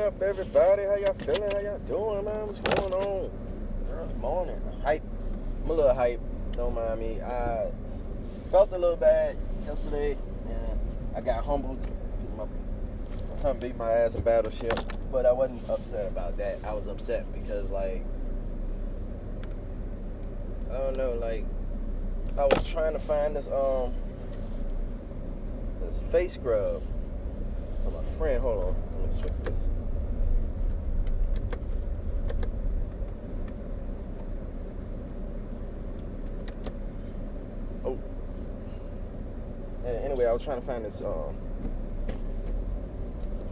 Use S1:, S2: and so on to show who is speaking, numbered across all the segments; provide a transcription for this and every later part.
S1: up, everybody? How y'all feeling? How y'all doing, man? What's going on? Early morning. Hype. I'm a little hype. Don't mind me. I felt a little bad yesterday, and I got humbled because my son beat my ass in Battleship. But I wasn't upset about that. I was upset because, like, I don't know, like, I was trying to find this face scrub for my friend. Hold on, let me switch this. Oh. Anyway, I was trying to find this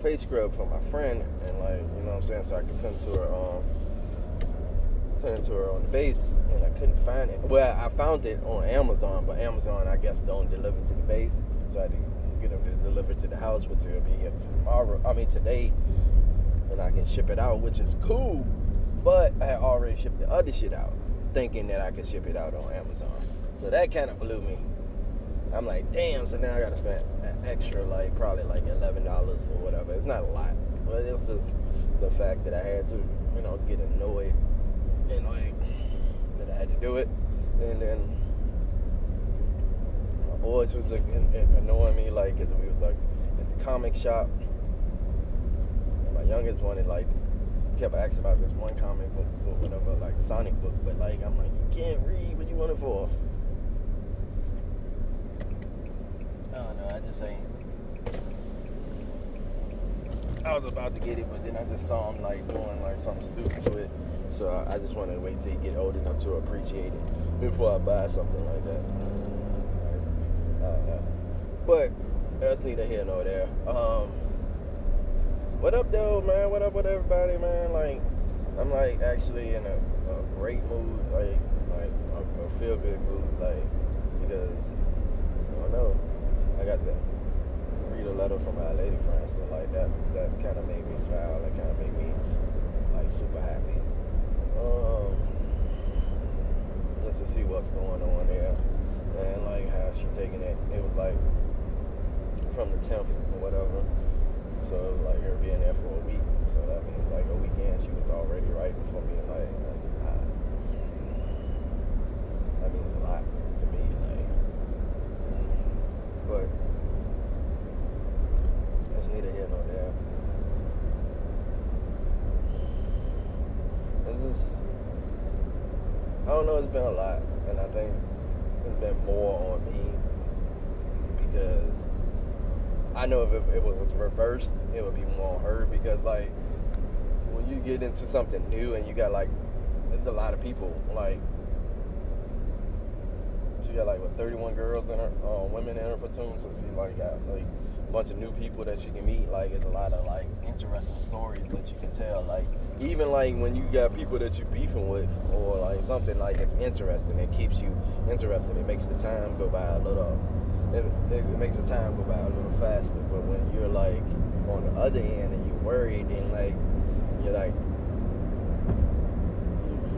S1: face scrub for my friend, and, like, you know what I'm saying, so I could send it to her on the base, and I couldn't find it. Well, I found it on Amazon, but Amazon, I guess, don't deliver to the base, so I had to get them to deliver to the house, which will be here today, and I can ship it out, which is cool. But I had already shipped the other shit out, thinking that I could ship it out on Amazon. So that kind of blew me. I'm like, damn, so now I gotta spend an extra, like, probably like $11 or whatever. It's not a lot, but it's just the fact that I had to, you know, get annoyed, and, like, that I had to do it. And then my boys was, like, annoying me, like, cause we was, like, at the comic shop, and my youngest wanted, like, kept asking about this one comic book or whatever, like Sonic book, but, like, I'm like, you can't read, what you want it for? I don't know, I just ain't. I was about to get it, but then I just saw him, like, doing, like, something stupid to it, so I just wanted to wait till he get old enough to appreciate it before I buy something like that. I don't know, but that's neither here nor there. What up, though, man? What up with everybody, man? Like, I'm, like, actually in a great mood, like a feel good mood, like, because I don't know, I got to read a letter from my lady friend, so, like, that kind of made me smile. That kind of made me, like, super happy. Just to see what's going on there, and, like, how she taking it. It was, like, from the 10th or whatever. So it was like her being there for a week. So that means, like, a weekend she was already writing for me. Like, that means a lot to me. Like, but it's neither here nor there. It's just, I don't know, it's been a lot. And I think it's been more on me because I know if it was reversed, it would be more on her, because, like, when you get into something new and you got, like, there's a lot of people, like, she got, like, 31 girls in her, women in her platoon, so she, like, got, like, a bunch of new people that she can meet. Like, it's a lot of, like, interesting stories that you can tell, like, even, like, when you got people that you're beefing with, or, like, something, like, it's interesting, it keeps you interested, it makes the time go by a little. It makes the time go by a little faster. But when you're, like, on the other end and you're worried, and, like, you're like,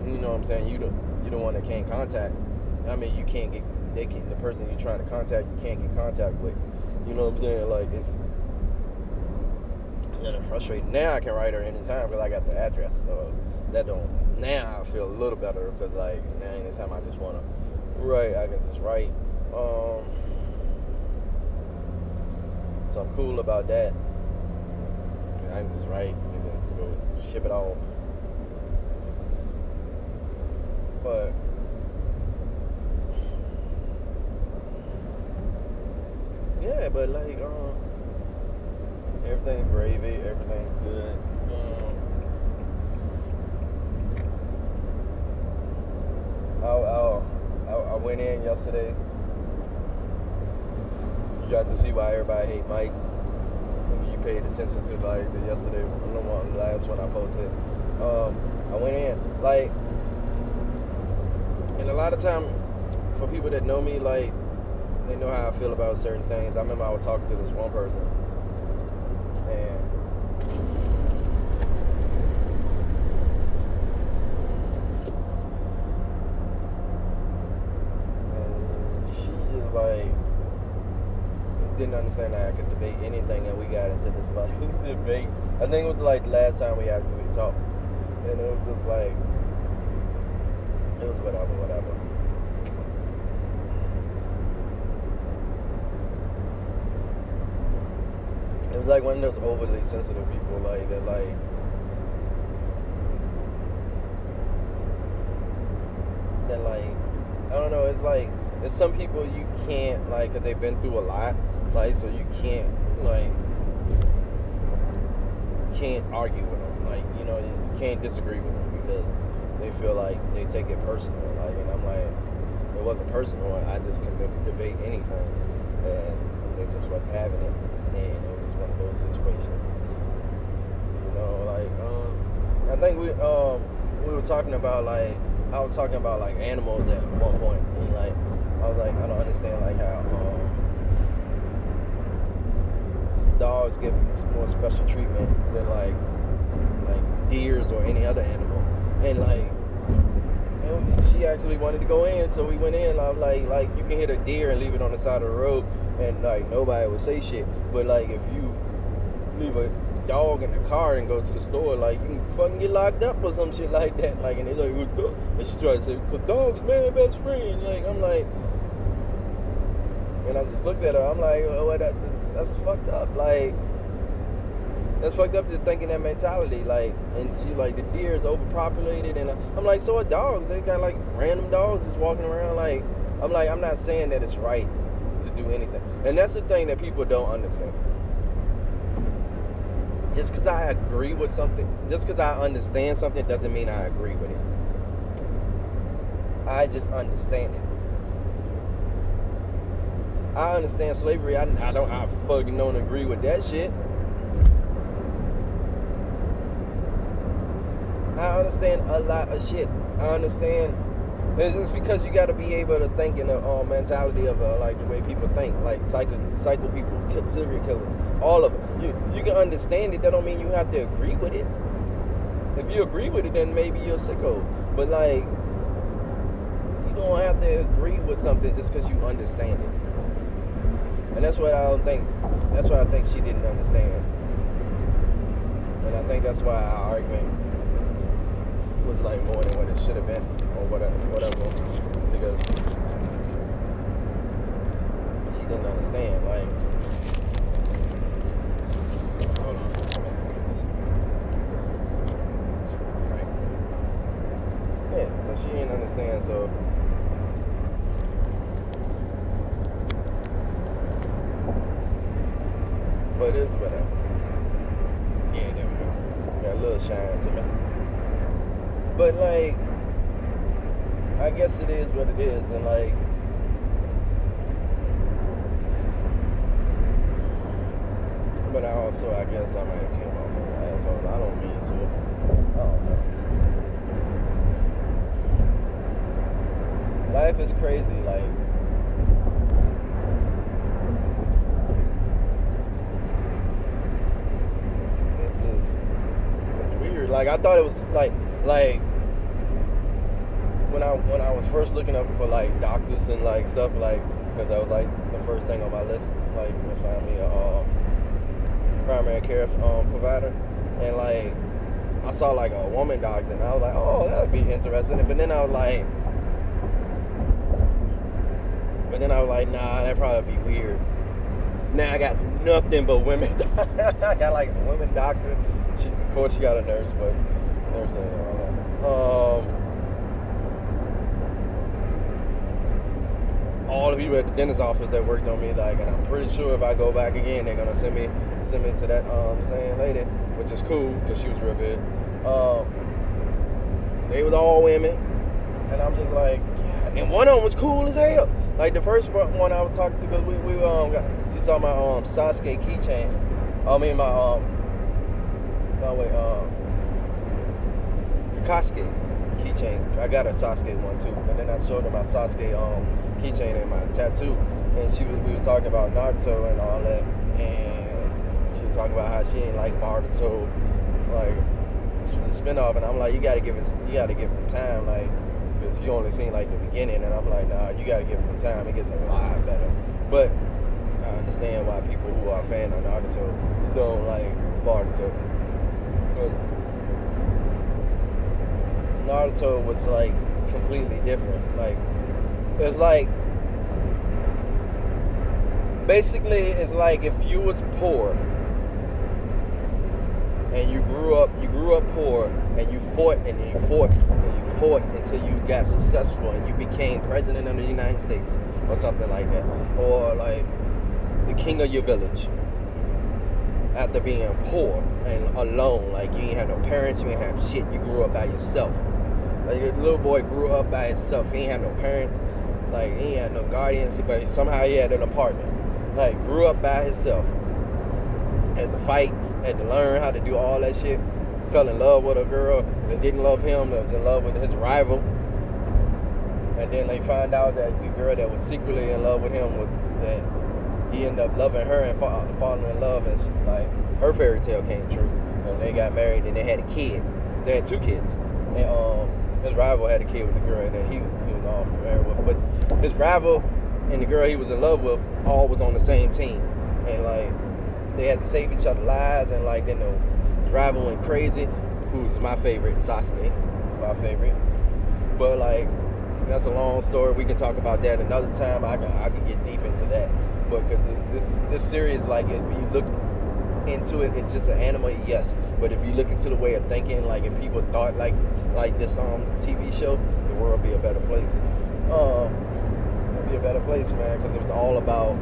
S1: you know what I'm saying, you the one that can't contact. I mean, you can't get, the person you're trying to contact, you can't get contact with. You know what I'm saying? Like, it's kind of frustrating. Now I can write her anytime because I got the address. So that don't. Now I feel a little better because, like, now anytime I just want to write, I can just write. So I'm cool about that. I can just write and then just go ship it off. But yeah, but, like, everything's gravy, everything's good. I went in yesterday. You got to see why everybody hate Mike. Maybe you paid attention to, like, the yesterday, the last one I posted. I went in, like, and a lot of time, for people that know me, like, they know how I feel about certain things. I remember I was talking to this one person, and she just, like, didn't understand that I could debate anything, and we got into this, like, debate I think it was like the last time we actually talked, and it was just like it was whatever. It was like one of those overly sensitive people, like that, like I don't know. It's like there's some people you can't like, cause they've been through a lot, like so you can't argue with them, like you can't disagree with them because they feel like they take it personal, like, and I'm like, it wasn't personal. I just can debate anything, and they just wasn't having it, and it was just one of those situations, I think we were talking about like. I was talking about like animals at one point, and like I was like, I don't understand like how dogs get more special treatment than like deers or any other animal, and like she actually wanted to go in, so we went in. I was like you can hit a deer and leave it on the side of the road, and like nobody would say shit, but like if you leave a dog in the car and go to the store, like you can fucking get locked up or some shit like that, like, and they like, and she tried to say, cause dog is my best friend, like, I'm like, and I just looked at her, I'm like, oh, that's fucked up, like, that's fucked up to thinking that mentality, like, and she like, the deer is overpopulated, and I'm like, so are dogs, they got like random dogs just walking around, like, I'm like, I'm not saying that it's right to do anything, and that's the thing that people don't understand. Just because I agree with something, just because I understand something doesn't mean I agree with it. I just understand it. I understand slavery. I fucking don't agree with that shit. I understand a lot of shit. I understand. It's because you got to be able to think in the mentality of like the way people think, like psycho people, serial killers, all of them. You can understand it. That don't mean you have to agree with it. If you agree with it, then maybe you're sicko. But like, you don't have to agree with something just because you understand it. And that's what I don't think. That's what I think she didn't understand. And I think that's why our argument was like more than what it should have been, or whatever, because she didn't understand. Like, hold on, get this right. Yeah, but she didn't understand, so. But it's whatever. Yeah, there we go. Got a little shine to me. But like, I guess it is what it is, and like, but I guess I might have came off an asshole. I don't mean to. I don't know. Life is crazy, like. It's weird. Like, I thought it was like when I was first looking up for like doctors and like stuff, like, because that was like the first thing on my list, like to find me a primary care provider, and like I saw like a woman doctor, and I was like, oh, that would be interesting. But then I was like, nah, that'd probably be weird. Now I got nothing but women. I got like a women doctor. Of course, she got a nurse, but nurse ain't all that. All the people at the dentist office that worked on me, like, and I'm pretty sure if I go back again, they're gonna send me to that same lady, which is cool because she was real good. They was all women, and I'm just like, yeah. And one of them was cool as hell. Like the first one I was talking to, because she saw my Sasuke keychain. I mean my Kakaske keychain. I got a Sasuke one too, and then I showed her my Sasuke keychain and my tattoo, and we were talking about Naruto and all that, and she was talking about how she ain't like Naruto, like the spinoff, and I'm like, you gotta give it some time, like, because you only seen like the beginning, and I'm like, nah, you gotta give it some time. It gets a lot better. But I understand why people who are a fan of Naruto don't like Naruto. But Naruto was like completely different. Like it's like basically it's like if you was poor and you grew up poor and you fought until you got successful and you became president of the United States or something like that, or like the king of your village after being poor and alone. Like you ain't have no parents, you ain't have shit, you grew up by yourself. Like your little boy grew up by himself, he ain't had no parents, like he ain't had no guardians, but somehow he had an apartment. Like grew up by himself, had to fight, had to learn how to do all that shit. Fell in love with a girl that didn't love him, that was in love with his rival. And then they find out that the girl that was secretly in love with him was that he ended up loving her and falling in love, and she, like her fairy tale came true. And they got married and they had a kid. They had 2 kids. And his rival had a kid with the girl that he was married with. But his rival and the girl he was in love with all was on the same team. And like they had to save each other's lives, and like then his rival went crazy, who's my favorite, Sasuke. He's my favorite. But like that's a long story. We can talk about that another time. I can get deep into that. But because this series, like if you look into it, it's just an anime, yes. But if you look into the way of thinking, like if people thought like this TV show, the world would be a better place. It'd be a better place, man, because it was all about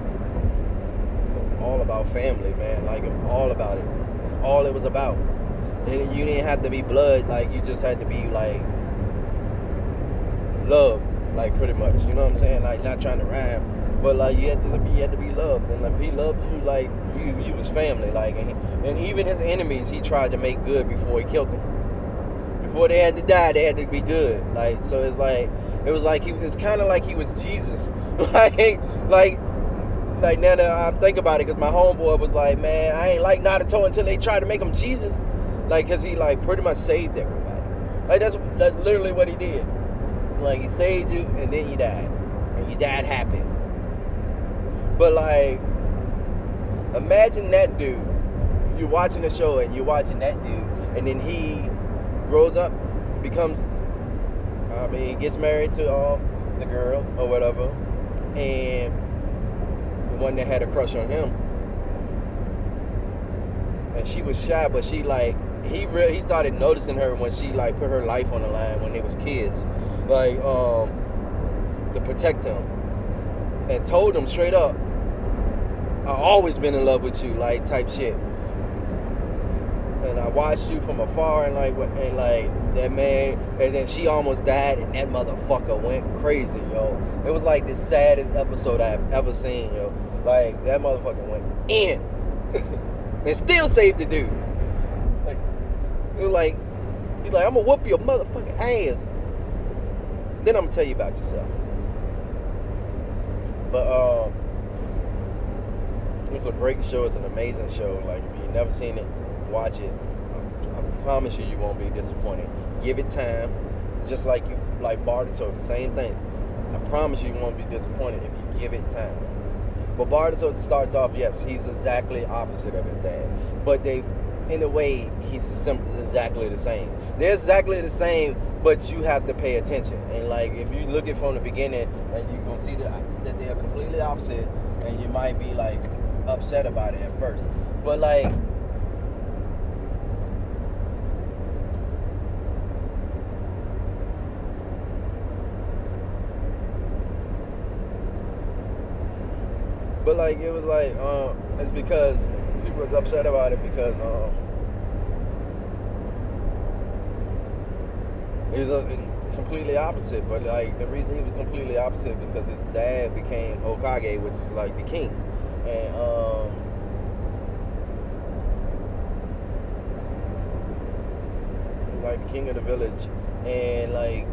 S1: family, man. Like it was all about it. That's all it was about. And you didn't have to be blood. Like you just had to be like loved, like pretty much. You know what I'm saying? Like not trying to rhyme, but like you had to be loved. And if he loved you, like you was family. Like and even his enemies, he tried to make good before he killed them. Before they had to die, they had to be good. Like so, it's kind of like he was Jesus. like now that I think about it, because my homeboy was like, man, I ain't like Naruto until they tried to make him Jesus. Like, because he like pretty much saved everybody. Like that's literally what he did. Like he saved you and then you died. And you died happy. But like, imagine that dude. You're watching the show and you're watching that dude, and then he grows up, he gets married to the girl or whatever, and the one that had a crush on him. And she was shy, but she like he started noticing her when she like put her life on the line when they was kids, like to protect him, and told him straight up, I always been in love with you, like type shit. And I watched you from afar, and like that man, and then she almost died, and that motherfucker went crazy, yo. It was like the saddest episode I've ever seen, yo. Like that motherfucker went in, and still saved the dude. Like it was like he's like, I'm gonna whoop your motherfucking ass. Then I'm gonna tell you about yourself. But it's a great show. It's an amazing show. Like if you've never seen it, watch it. I promise you won't be disappointed. Give it time, just like Boruto, the same thing. I promise you won't be disappointed if you give it time. But Boruto starts off, yes, he's exactly opposite of his dad, but in a way, he's exactly the same. They're exactly the same, but you have to pay attention. And like if you look at from the beginning, and you're gonna see that they are completely opposite, and you might be like upset about it at first, but like. But like it was like it's because people was upset about it because he was completely opposite. But like the reason he was completely opposite was because his dad became Hokage, which is like the king, and like the king of the village, and like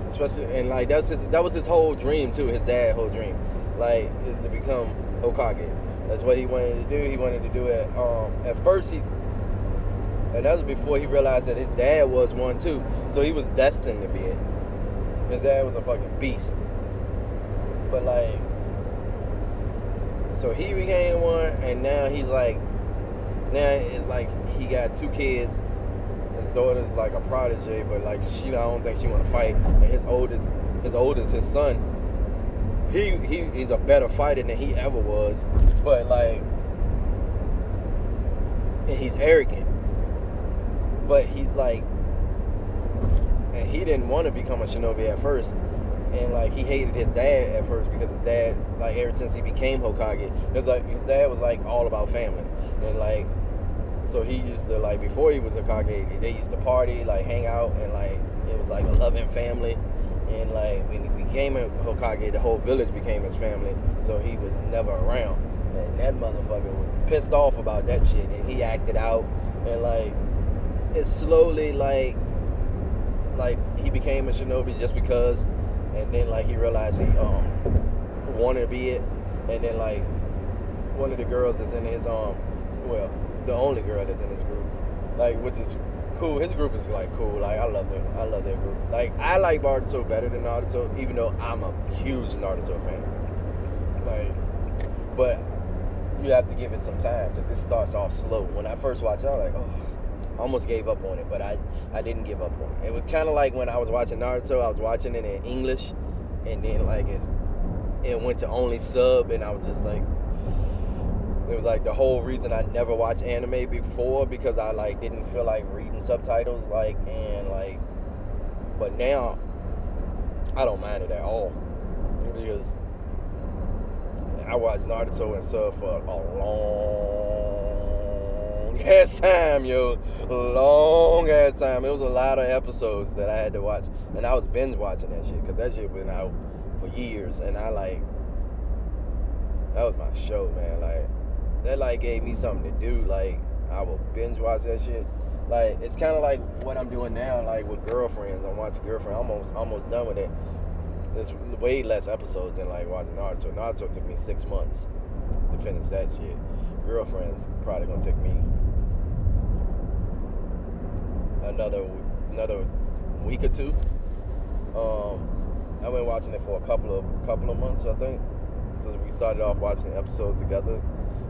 S1: especially and like that was his whole dream too. His dad's whole dream. Like is to become Hokage. That's what he wanted to do. He wanted to do it at first and that was before he realized that his dad was one too. So he was destined to be it. His dad was a fucking beast. But like so he became one, and now he's like Now it's like he got 2 kids. His daughter's like a prodigy, but like I don't think she want to fight. And his oldest, his son, he's a better fighter than he ever was. But like, and he's arrogant. But he's like, and he didn't want to become a shinobi at first. And like he hated his dad at first because his dad, like ever since he became Hokage, it was like his dad was like all about family. And like, so he used to like, before he was Hokage, they used to party, like hang out, and like it was like a loving family. And like when he became a Hokage, the whole village became his family. So he was never around. And that motherfucker was pissed off about that shit, and he acted out. And like it slowly like he became a shinobi just because. And then like he realized he wanted to be it. And then like one of the girls that's in his well, the only girl that's in his group, like, which is cool. His group is like cool. Like I love them. I love their group. Like I like Naruto better than Naruto, even though I'm a huge Naruto fan. Like, but you have to give it some time because it starts off slow. When I first watched it, I was like, oh, I almost gave up on it, but I didn't give up on it. It was kind of like when I was watching Naruto, I was watching it in English, and then like it went to only sub, and I was just like, it was like the whole reason I never watched anime before, because I like didn't feel like reading subtitles, like, and like, but now I don't mind it at all because I watched Naruto and sub for a long ass time, yo. Long ass time. It was a lot of episodes that I had to watch, and I was binge watching that shit because that shit been out for years, and I like, that was my show, man. Like that like gave me something to do. Like I will binge watch that shit. Like it's kind of like what I'm doing now, like with Girlfriends. I'm watching Girlfriend. Almost done with it. There's way less episodes than like watching Naruto. Naruto took me 6 months to finish that shit. Girlfriend's probably gonna take me another week or two. I've been watching it for a couple of months, I think, because we started off watching episodes together.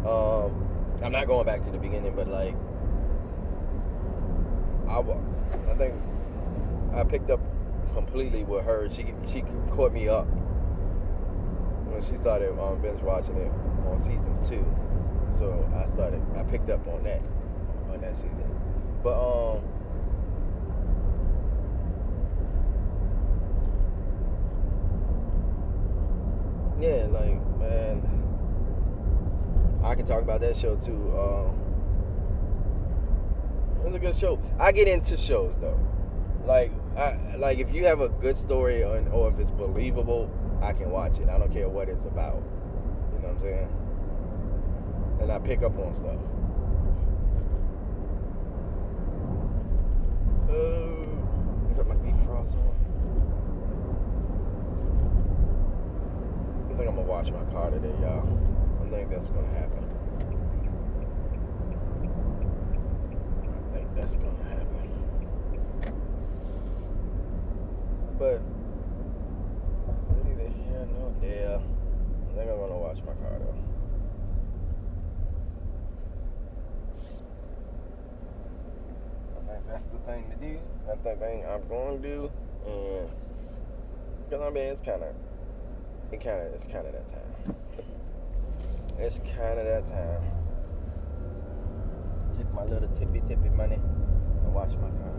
S1: I'm not going back to the beginning, but like I think I picked up completely with her. She caught me up when she started binge watching it on season 2. So I picked up on that season. But yeah, like, man, I can talk about that show too. It was a good show. I get into shows though. Like if you have a good story or if it's believable, I can watch it. I don't care what it's about. You know what I'm saying? And I pick up on stuff. Got my defrost on. I think I'm gonna wash my car today, y'all. I think that's gonna happen. But neither here nor there. I think I'm gonna wash my car though. I think that's the thing to do. That's the thing I'm going to do, and because I mean it's kind of that time. It's kind of that time. Take my little tippy money and wash my car.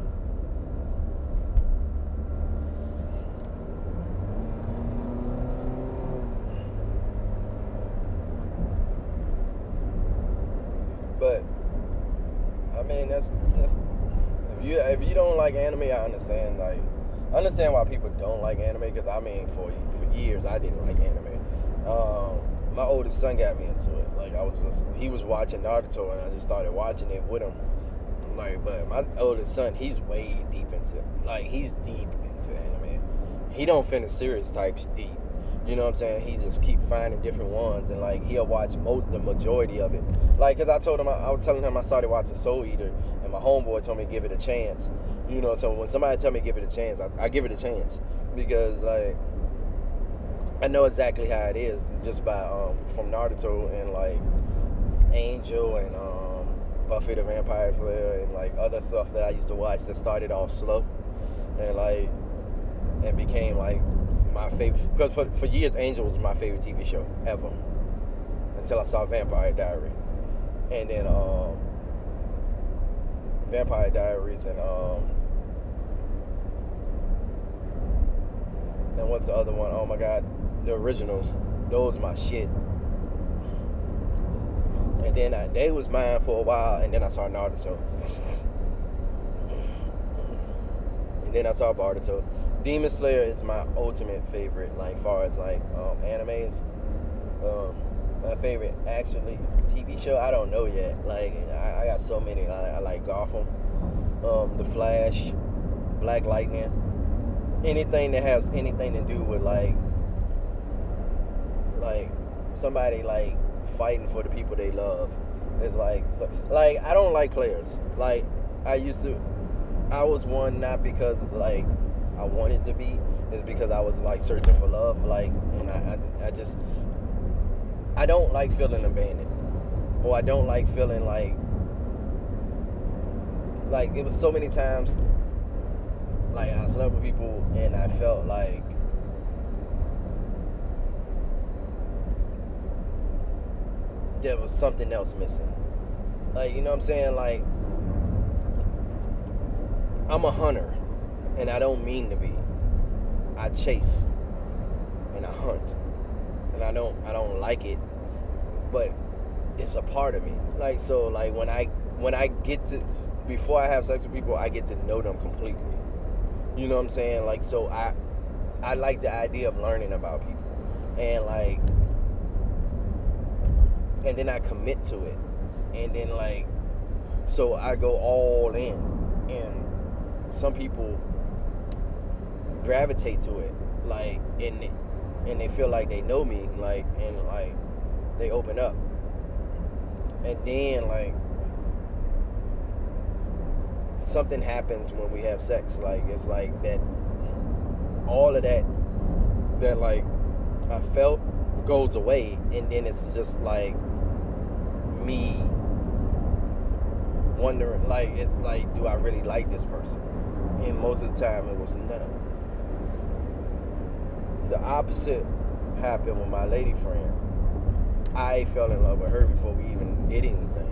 S1: But I mean that's if you don't like anime, I understand why people don't like anime, because I mean for years I didn't like anime. My oldest son got me into it. Like he was watching Naruto and I just started watching it with him. Like, but my oldest son, he's way deep into anime. He don't finish series types deep. You know what I'm saying? He just keep finding different ones, and like he'll watch the majority of it. Like, cause I was telling him I started watching Soul Eater, and my homeboy told me to give it a chance. You know, so when somebody tell me to give it a chance, I give it a chance, because like I know exactly how it is just by from Naruto and like Angel and Buffy the Vampire Slayer and like other stuff that I used to watch that started off slow and like and became like my favorite, because for years Angel was my favorite TV show ever until I saw Vampire Diary, and then Vampire Diaries and what's the other one? Oh my God, the originals. Those my shit. And then they was mine for a while, and then I saw Naruto. And then I saw Boruto. Demon Slayer is my ultimate favorite, like far as like animes. My favorite actually TV show, I don't know yet. Like I got so many. I like Gotham, The Flash, Black Lightning, anything that has anything to do with like somebody like fighting for the people they love. It's like I don't like players. Like I was one not because like I wanted to be. It's because I was like searching for love. Like, and I don't like feeling abandoned, or I don't like feeling like it was so many times like I slept with people and I felt like there was something else missing. Like, you know what I'm saying? Like, I'm a hunter, and I don't mean to be. I chase and I hunt, and I don't like it, but it's a part of me. Like, so like when I get to, before I have sex with people, I get to know them completely. You know what I'm saying? Like, so I like the idea of learning about people, and like, and then I commit to it, and then like, so I go all in, and some people gravitate to it, like, and they feel like they know me, like, and like they open up, and then like something happens when we have sex. Like, it's like that, all of that like I felt goes away, and then it's just like me wondering, like, it's like, do I really like this person? And most of the time it was no. The opposite happened with my lady friend. I fell in love with her before we even did anything,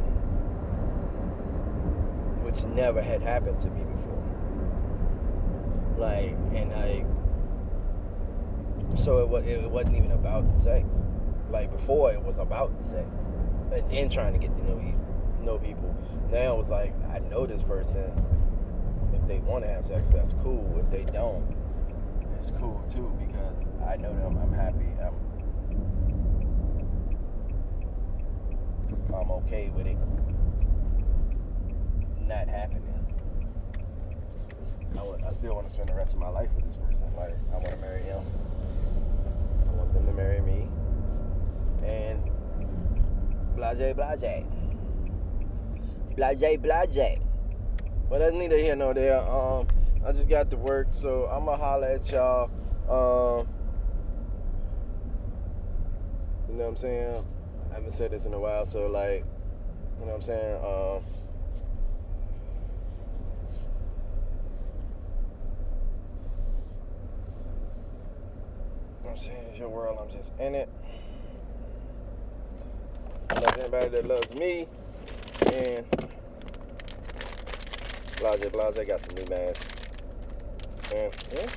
S1: which never had happened to me before. Like, and so it wasn't even about the sex. Like, before it was about the sex, and then trying to get to know people. Now it's like, I know this person. If they want to have sex, that's cool. If they don't, it's cool too, because I know them. I'm happy. I'm okay with it not happening. I still want to spend the rest of my life with this person. Like, I want to marry him. I want them to marry me. And blase. But that's neither here nor there. I just got to work, so I'm gonna holler at y'all. You know what I'm saying? I haven't said this in a while, so like, you know what I'm saying? You know what I'm saying? It's your world, I'm just in it. I love anybody that loves me. And Blase got some new masks. And yeah.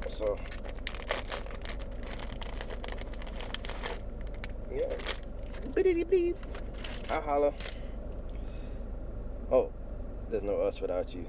S1: So yeah. I holla. Oh, there's no us without you.